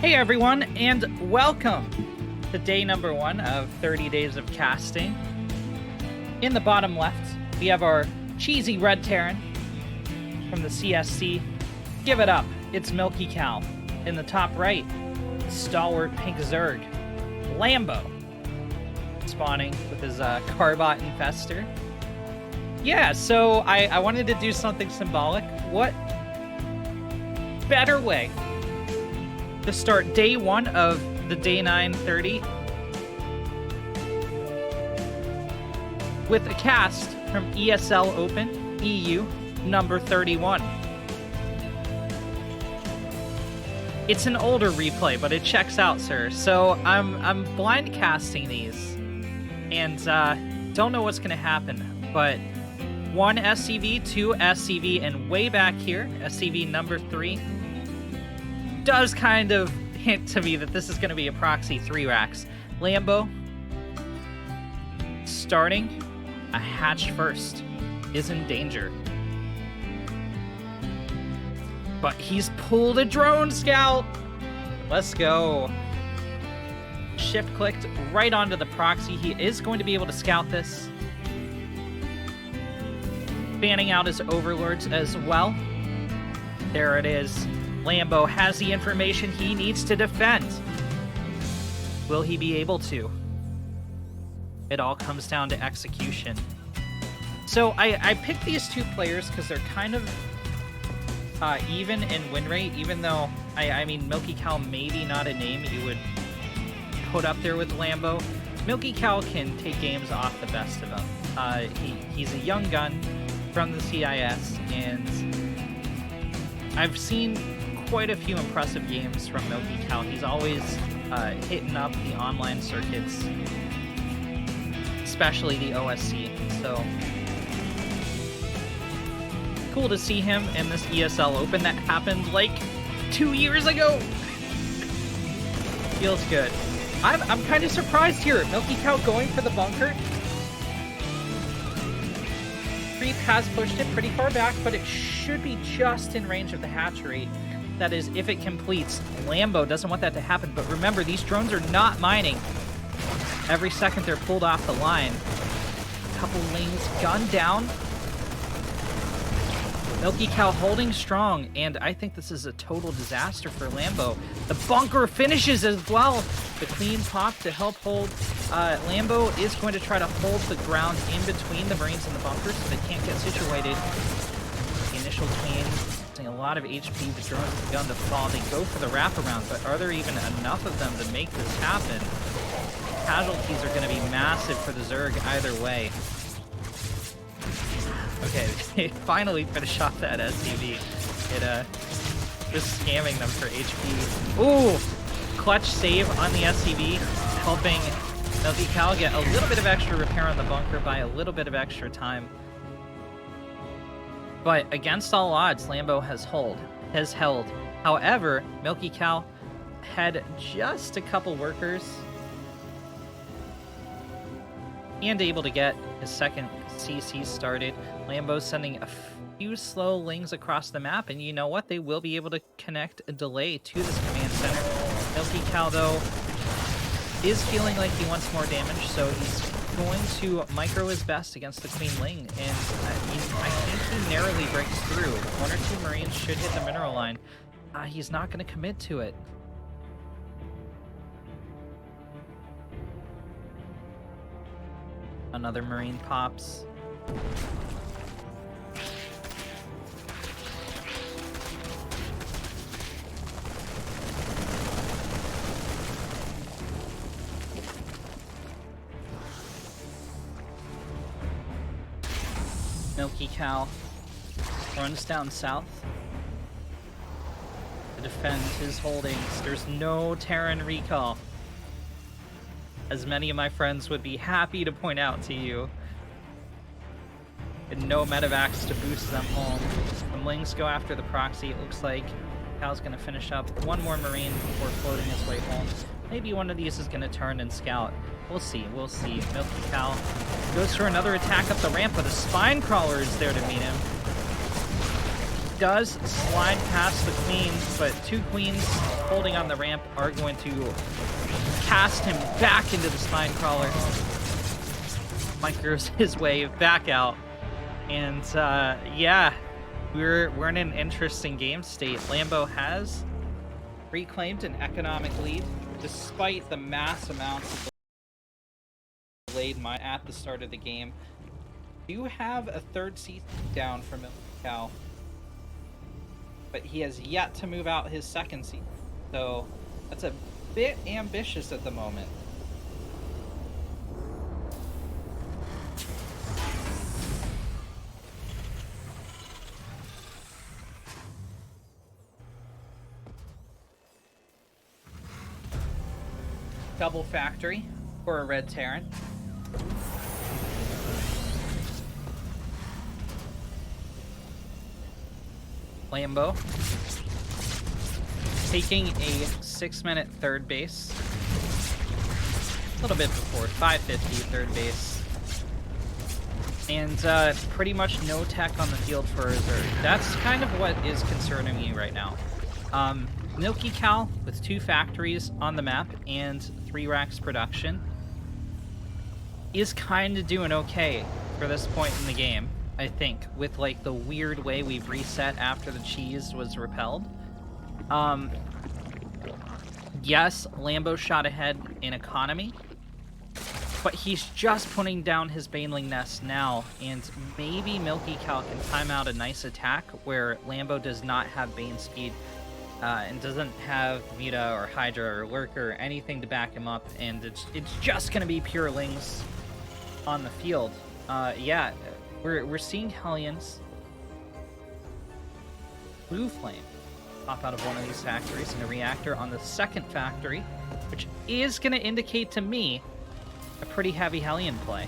Hey everyone, and welcome to day number 1 of 30 days of casting. In the bottom left, we have our cheesy red Terran from the CSC. Give it up, it's Milkicow. In the top right, stalwart pink Zerg, Lambo, spawning with his Carbot Infester. Yeah, so I wanted to do something symbolic. What better way to start day 1 of the day 930 with a cast from ESL Open EU number 31. It's an older replay, but it checks out, sir. So I'm blind casting these, and don't know what's gonna happen. But 1 SCV, 2 SCV, and way back here, SCV number 3 does kind of hint to me that this is going to be a proxy 3 racks. Lambo starting a hatch first is in danger. But he's pulled a drone scout. Let's go. Shift clicked right onto the proxy. He is going to be able to scout this. Banning out his overlords as well. There it is. Lambo has the information he needs to defend. Will he be able to? It all comes down to execution. So I picked these 2 players because they're kind of even in win rate, even though, I mean, Milkicow maybe not a name you would put up there with Lambo. Milkicow can take games off the best of them. He's a young gun from the CIS, and I've seen quite a few impressive games from Milkicow. He's always hitting up the online circuits, especially the OSC. So cool to see him in this ESL Open that happened like 2 years ago. Feels good. I'm kind of surprised here. Milkicow going for the bunker. Creep has pushed it pretty far back, but it should be just in range of the hatchery. That is, if it completes. Lambo doesn't want that to happen, but remember, these drones are not mining. Every second they're pulled off the line. Couple lanes gunned down. Milkicow holding strong, and I think this is a total disaster for Lambo. The bunker finishes as well. The clean pop to help hold. Lambo is going to try to hold the ground in between the Marines and the bunker so they can't get situated. The initial clean. A lot of HP, the drones have begun to fall. They go for the wraparound, but are there even enough of them to make this happen? Casualties are going to be massive for the Zerg either way. Okay, they finally finish off that SCV. Just scamming them for HP. Ooh! Clutch save on the SCV, helping Milkicow get a little bit of extra repair on the bunker by a little bit of extra time. But against all odds, Lambo has held. However, Milkicow had just a couple workers and able to get his second CC started. Lambo's sending a few slow lings across the map, and you know what? They will be able to connect a delay to this command center. Milkicow, though, is feeling like he wants more damage, so he's going to micro his best against the Queen Ling, and I think he narrowly breaks through. 1 or 2 Marines should hit the mineral line. He's not going to commit to it. Another Marine pops. Milkicow runs down south to defend his holdings. There's no Terran recall, as many of my friends would be happy to point out to you. And no medevacs to boost them home. When Lings go after the proxy, it looks like Cow's gonna finish up 1 more Marine before floating his way home. Maybe one of these is gonna turn and scout. We'll see, we'll see. Milkicow goes for another attack up the ramp, but a spine crawler is there to meet him. does slide past the queens, but 2 queens holding on the ramp are going to cast him back into the spine crawler. Micros his way back out. And yeah, we're in an interesting game state. Lambo has reclaimed an economic lead despite the mass amounts of delayed mine at the start of the game. Do have a 3rd CC down for Milkicow, but he has yet to move out his 2nd CC, so that's a bit ambitious at the moment. Double factory for a red Terran. Lambo taking a 6-minute 3rd base. A little bit before 550 3rd base. And pretty much no tech on the field for reserve. That's kind of what is concerning me right now. Milkicow with 2 factories on the map and 3 racks production is kind of doing okay for this point in the game, I think, with like the weird way we've reset after the cheese was repelled. Yes, Lambo shot ahead in economy, but he's just putting down his Baneling nest now, and maybe Milkicow can time out a nice attack where Lambo does not have Bane speed and doesn't have Muta or Hydra or Lurker or anything to back him up, and it's just gonna be pure Lings on the field. Yeah, we're seeing Hellions. Blue Flame pop out of one of these factories and a reactor on the 2nd factory, which is gonna indicate to me a pretty heavy Hellion play.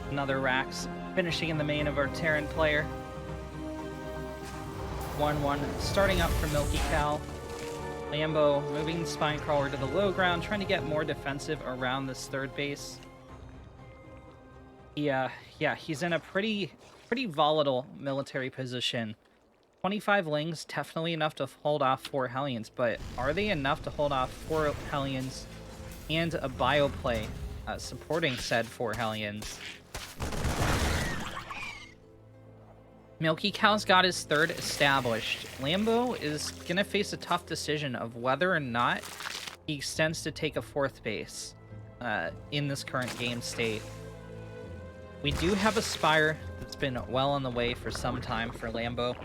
Another Rax finishing in the main of our Terran player. 1-1 starting up for Milkicow. Lambo moving the spine crawler to the low ground, trying to get more defensive around this 3rd base. Yeah, he's in a pretty volatile military position. 25 Lings, definitely enough to hold off 4 Hellions, but are they enough to hold off 4 Hellions and a bioplay supporting said 4 Hellions? Milkicow's got his 3rd established. Lambo is gonna face a tough decision of whether or not he extends to take a 4th base in this current game state. We do have a Spire that's been well on the way for some time for Lambo.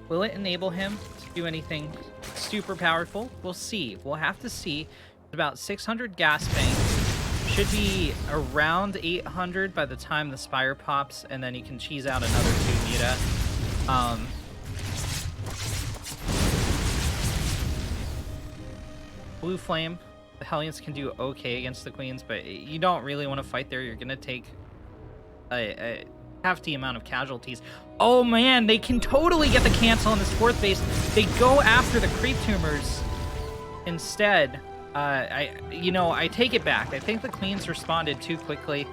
Will it enable him to do anything super powerful? We'll see. We'll have to see. About 600 gas bank. Should be around 800 by the time the Spire pops, and then you can cheese out another 2 Muta. Blue Flame, the Hellions can do okay against the Queens, but you don't really want to fight there. You're going to take a hefty amount of casualties. Oh man, they can totally get the cancel on this 4th base. They go after the creep tumors instead. I take it back. I think the Queens responded too quickly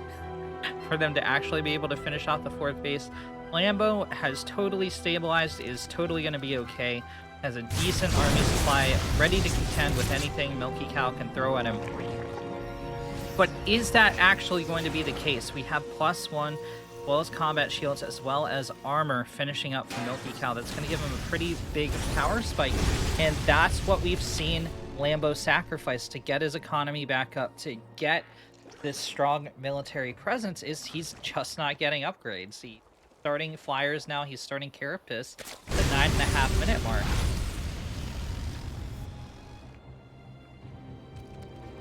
for them to actually be able to finish off the 4th base. Lambo has totally stabilized, is totally going to be okay, has a decent army supply, ready to contend with anything Milkicow can throw at him. But is that actually going to be the case? We have +1, as well as combat shields, as well as armor finishing up for Milkicow. That's going to give him a pretty big power spike, and that's what we've seen Lambo sacrifice to get his economy back up, to get this strong military presence. Is he's just not getting upgrades. He's starting flyers now, he's starting Carapace at the 9.5-minute mark.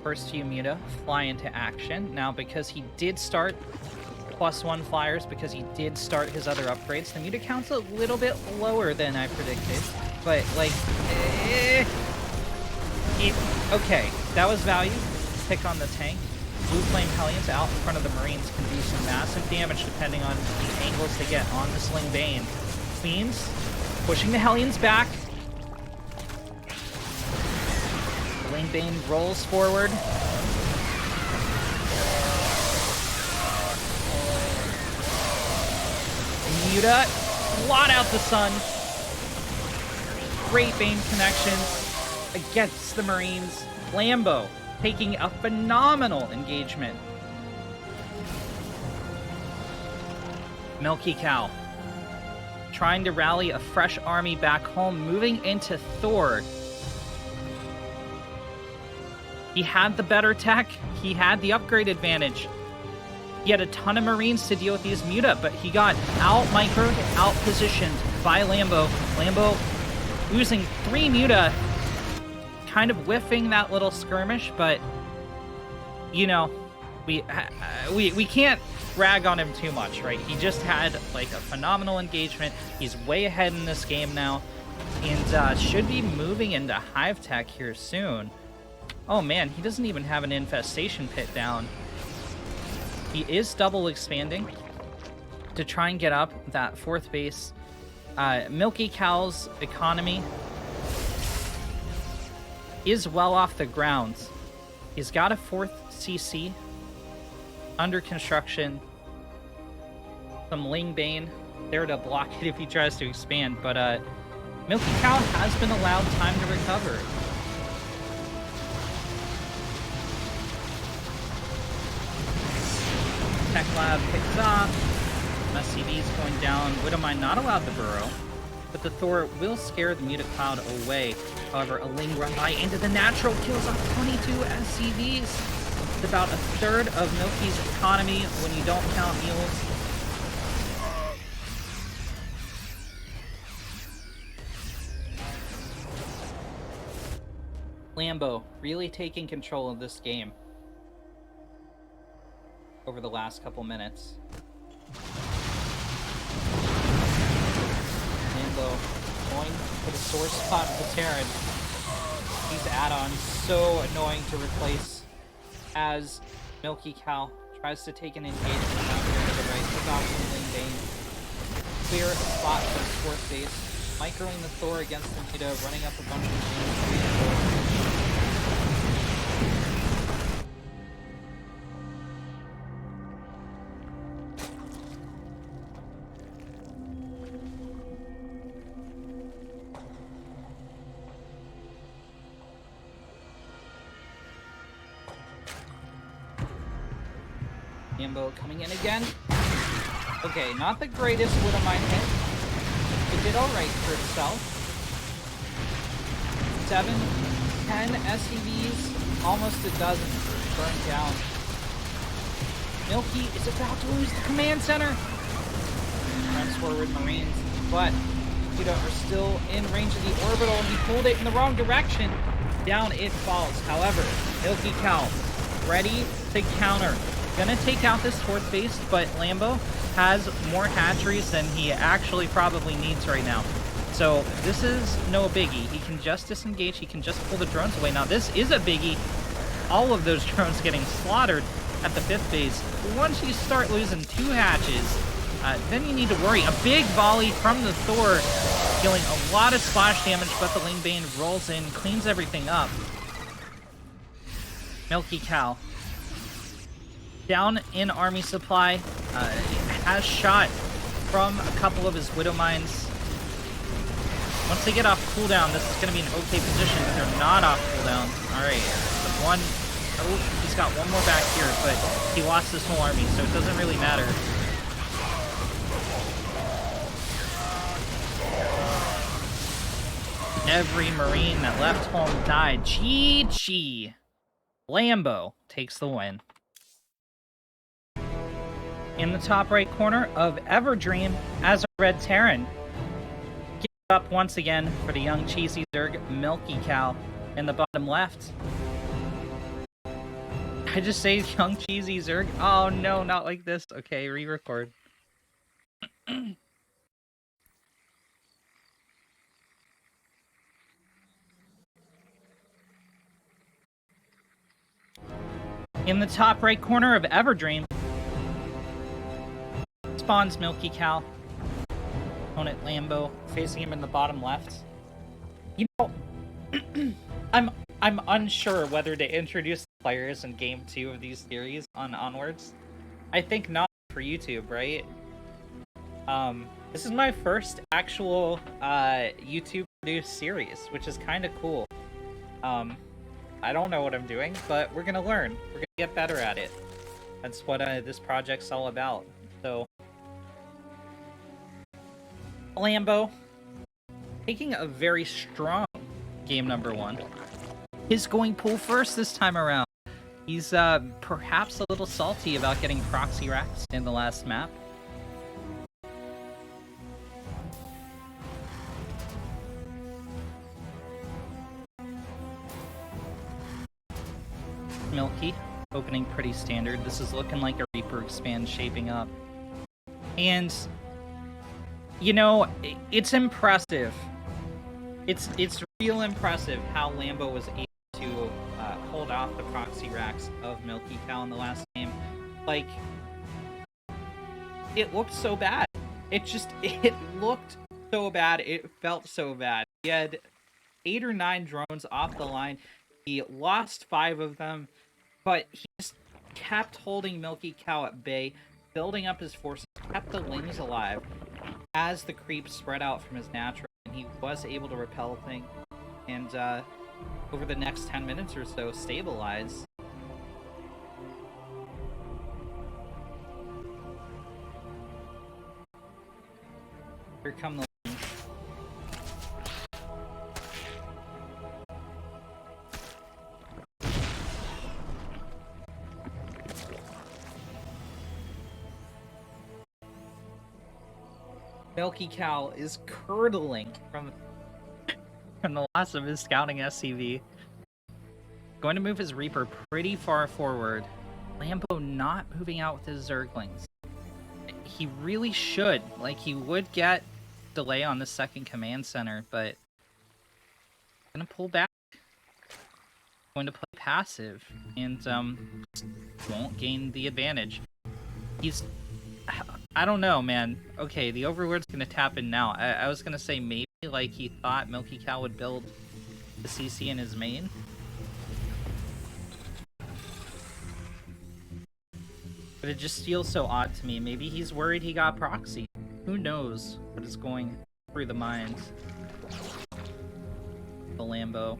First few Muta fly into action. Now, because he did start +1 flyers, because he did start his other upgrades, the Muta count's a little bit lower than I predicted, but like okay, that was value. Pick on the tank. Blue Flame Hellions out in front of the Marines can do some massive damage depending on the angles they get on the Sling Bane. Queens pushing the Hellions back. Sling Bane rolls forward. Muta, blot out the sun. Great Bane connections against the Marines. Lambo taking a phenomenal engagement. Milkicow trying to rally a fresh army back home, moving into Thor. He had the better tech. He had the upgrade advantage. He had a ton of Marines to deal with these Muta, but he got out-microed, out-positioned by Lambo. Lambo losing 3 Muta, kind of whiffing that little skirmish, but, you know, we can't rag on him too much, right? He just had, like, a phenomenal engagement. He's way ahead in this game now, and should be moving into Hive Tech here soon. Oh, man, he doesn't even have an Infestation Pit down. He is double expanding to try and get up that 4th base. Milkicow's economy is well off the ground. He's got a 4th CC under construction. Some Ling Bane there to block it if he tries to expand, but Milkicow has been allowed time to recover. Tech Lab picks up. SCV's going down. Widowmine not allowed to burrow, but the Thor will scare the Muta Cloud away. However, a Ling run by into the natural kills off 22 SCVs. It's about a third of Milky's economy when you don't count mules. Lambo really taking control of this game over the last couple minutes. Lambo going for the source spot of the Terran. These add-ons so annoying to replace as Milkicow tries to take an engagement out here to the right. Pick off some Ling Bane. Clear a spot for his 4th base. Microing the Thor against the Muta, running up a bunch of Marines. Lambo coming in again. Okay, not the greatest Widowmine hit. It did alright for itself. 7, 10 SCVs, almost a dozen burned down. Milky is about to lose the command center. Runs forward Marines, but Muta are still in range of the orbital. He pulled it in the wrong direction. Down it falls. However, Milkicow ready to counter. Gonna take out this 4th base, but Lambo has more hatcheries than he actually probably needs right now. So this is no biggie. He can just disengage. He can just pull the drones away. Now this is a biggie. All of those drones getting slaughtered at the 5th base. Once you start losing 2 hatches, then you need to worry. A big volley from the Thor, dealing a lot of splash damage, but the Ling Bane rolls in, cleans everything up. Milkicow down in army supply, has shot from a couple of his Widowmines. Once they get off cooldown, this is going to be an okay position, but they're not off cooldown. Alright, oh, he's got one more back here, but he lost his whole army, so it doesn't really matter. Every Marine that left home died. GG. Lambo takes the win. In the top right corner of Everdream as a Red Terran. Give up once again for the young cheesy Zerg Milkicow in the bottom left. I just say young cheesy Zerg? Oh no, not like this. Okay, re-record. In the top right corner of Everdream spawns Milkicow. Opponent Lambo facing him in the bottom left. You know, I'm unsure whether to introduce players in game 2 of these series on onwards. I think not for YouTube, right? This is my first actual YouTube produced series, which is kind of cool. I don't know what I'm doing, but we're gonna learn. We're gonna get better at it. That's what this project's all about. So, Lambo, taking a very strong game number 1, is going pool first this time around. He's perhaps a little salty about getting proxy racks in the last map. Milky, opening pretty standard. This is looking like a Reaper expand shaping up. And, you know, it's impressive. It's real impressive how Lambo was able to hold off the proxy racks of Milkicow in the last game. Like, it looked so bad. It looked so bad. It felt so bad. He had 8 or 9 drones off the line. He lost 5 of them, but he just kept holding Milkicow at bay, building up his forces, kept the lings alive as the creep spread out from his natural, and he was able to repel things, and over the next 10 minutes or so, stabilize. Here come the lings. Milkicow is curdling from the loss of his scouting SCV. Going to move his Reaper pretty far forward. Lambo not moving out with his Zerglings. He really should. Like, he would get delay on the second command center, but gonna pull back. Going to play passive and won't gain the advantage. I don't know, man. Okay, the Overlord's gonna tap in now. I was gonna say maybe like he thought Milkicow would build the CC in his main. But it just feels so odd to me. Maybe he's worried he got proxy. Who knows what is going through the minds of the Lambo.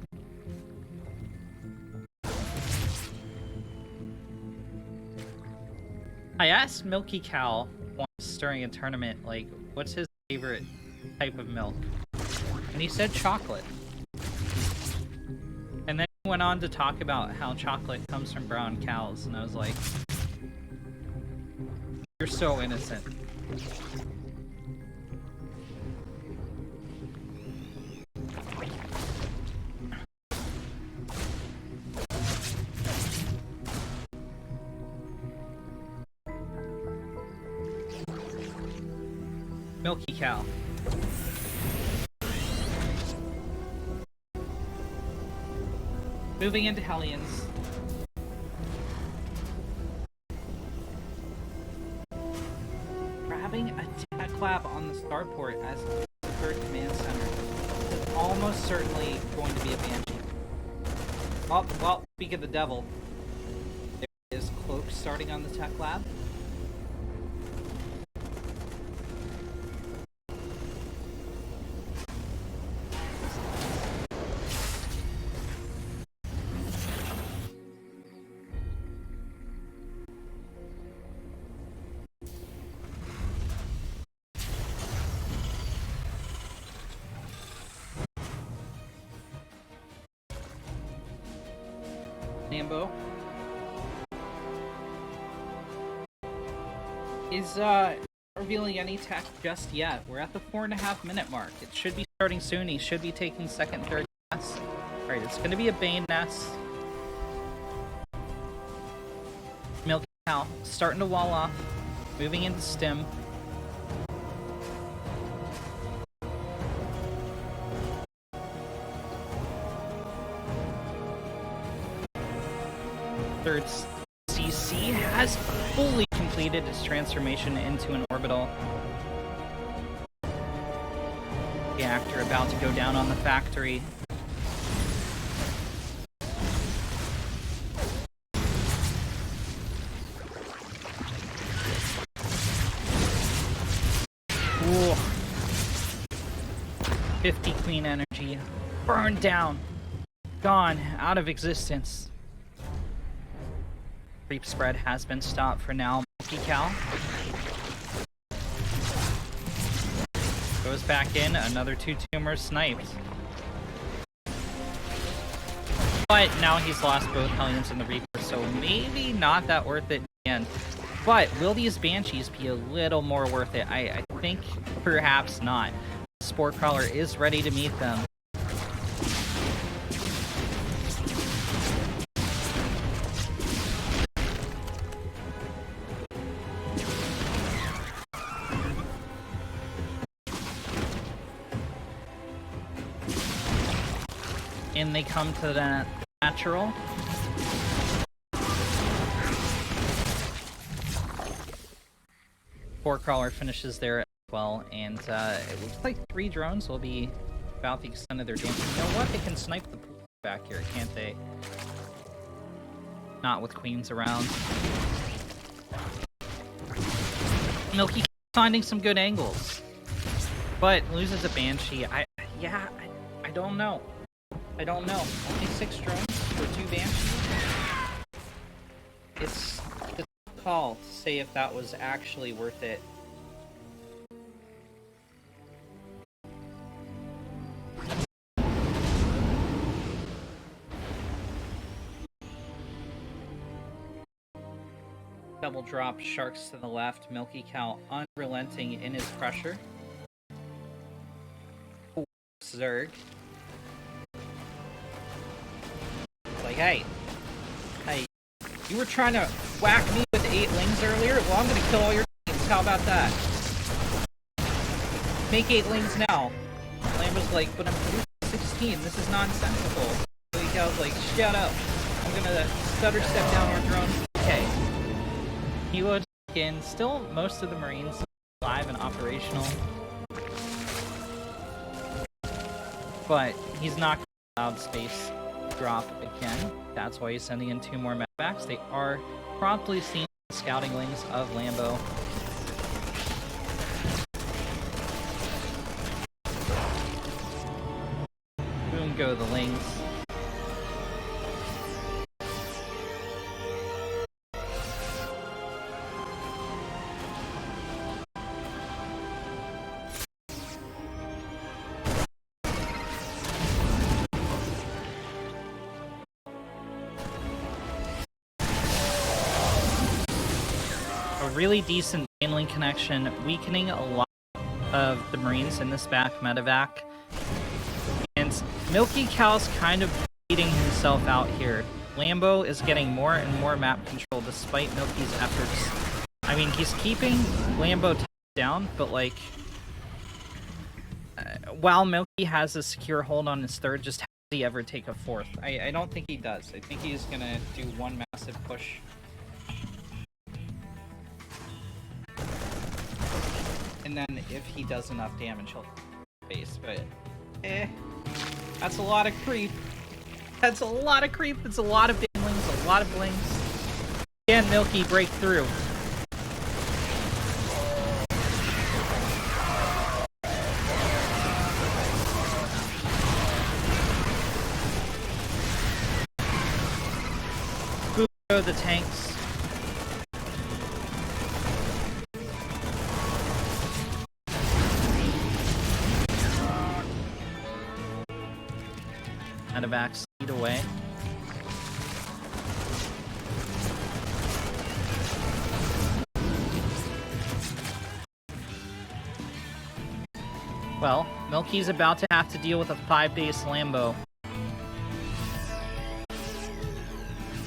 I asked Milkicow once during a tournament, like, what's his favorite type of milk? And he said chocolate. And then he went on to talk about how chocolate comes from brown cows, and I was like, you're so innocent. Milkicow. Moving into Hellions. Grabbing a tech lab on the starport as the third command center is almost certainly going to be a Banshee. Oh, well, speak of the devil. There is Cloak starting on the tech lab. Lambo is revealing any tech just yet. We're at the 4.5 minute mark. It should be starting soon. He should be taking second, third nest. Alright, it's gonna be a Bane nest. Milkicow starting to wall off, moving into stim. Third has fully completed his transformation into an orbital reactor, about to go down on the factory. Ooh. 50 clean energy. Burned down. Gone. Out of existence. Creep spread has been stopped for now. Milkicow goes back in. Another 2 tumors sniped. But now he's lost both Hellions and the Reaper, so maybe not that worth it again. But will these Banshees be a little more worth it? I think perhaps not. Spore Crawler is ready to meet them. And they come to the natural. Spore Crawler finishes there as well, and it looks like 3 drones will be about the extent of their damage. You know what? They can snipe the pool back here, can't they? Not with queens around. Milky finding some good angles, but loses a Banshee. I don't know. I don't know. Only 6 drones for 2 Banshees? It's a call to say if that was actually worth it. Double drop, Sharks to the left, Milkicow unrelenting in his pressure. Zerg. Like, hey, you were trying to whack me with 8 lings earlier? Well, I'm gonna kill all your teams. How about that? Make 8 lings now. Lambo's like, but I'm producing 16. This is nonsensical. Milkicow's like, shut up. I'm gonna stutter step down your drone. Okay. He loads in. Still, most of the Marines alive and operational. But he's not allowed space drop again. That's why he's sending in 2 more medbacks. They are promptly seen scouting lings of Lambo. Boom go the lings. Really decent main link connection, weakening a lot of the Marines in this back medevac. And Milkicow's kind of beating himself out here. Lambo is getting more and more map control despite Milky's efforts. I mean, he's keeping Lambo down, but like, while Milky has a secure hold on his 3rd, just how does he ever take a 4th? I don't think he does. I think he's gonna do one massive push. And then if he does enough damage, he'll base, but that's a lot of creep. That's a lot of creep. It's a lot of damlings, a lot of blings. Can Milky break through? Boom go the tanks. Medevac speed away. Well, Milky's about to have to deal with a 5-base Lambo.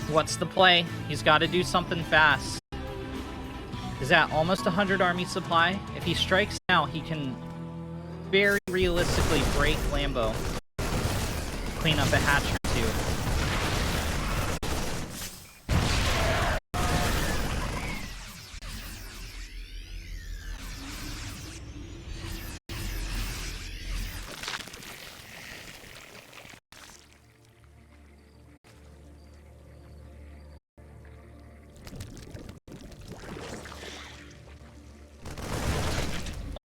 What's the play? He's got to do something fast. Is at almost 100 army supply. If he strikes now, he can very realistically break Lambo. Clean up a hatch or 2.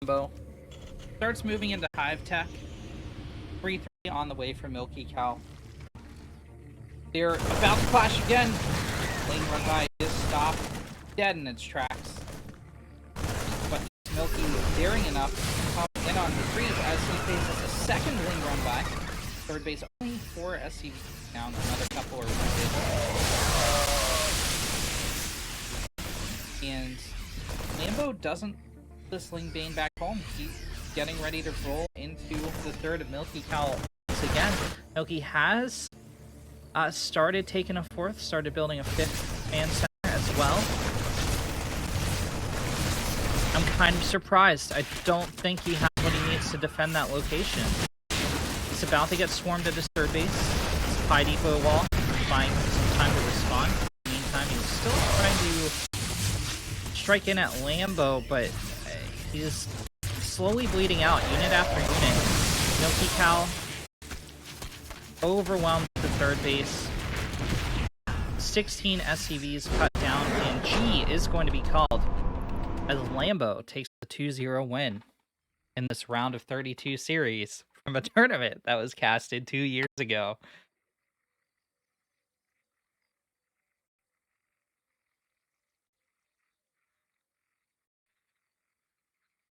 Lambo. Starts moving into Hive Tech. 3-3 on the way for Milkicow. They're about to clash again. Lane run by is stopped dead in its tracks. But Milky daring enough to come in on retrieve as he faces a second wing run by. Third base only 4 SCVs down. Another couple are wounded. And Lambo doesn't this Ling Bane back home. He's getting ready to roll into the third of Milkicow once again. Milky has started taking a fourth, started building a fifth man center as well. I'm kind of surprised. I don't think he has what he needs to defend that location. He's about to get swarmed at his third base. It's Pi Depot wall, buying some time to respond. In the meantime, he's still trying to strike in at Lambo, but he's slowly bleeding out, unit after unit. Milkicow overwhelmed the third base. 16 SCVs cut down, and G is going to be called as Lambo takes the 2-0 win in this round of 32 series from a tournament that was casted 2 years ago.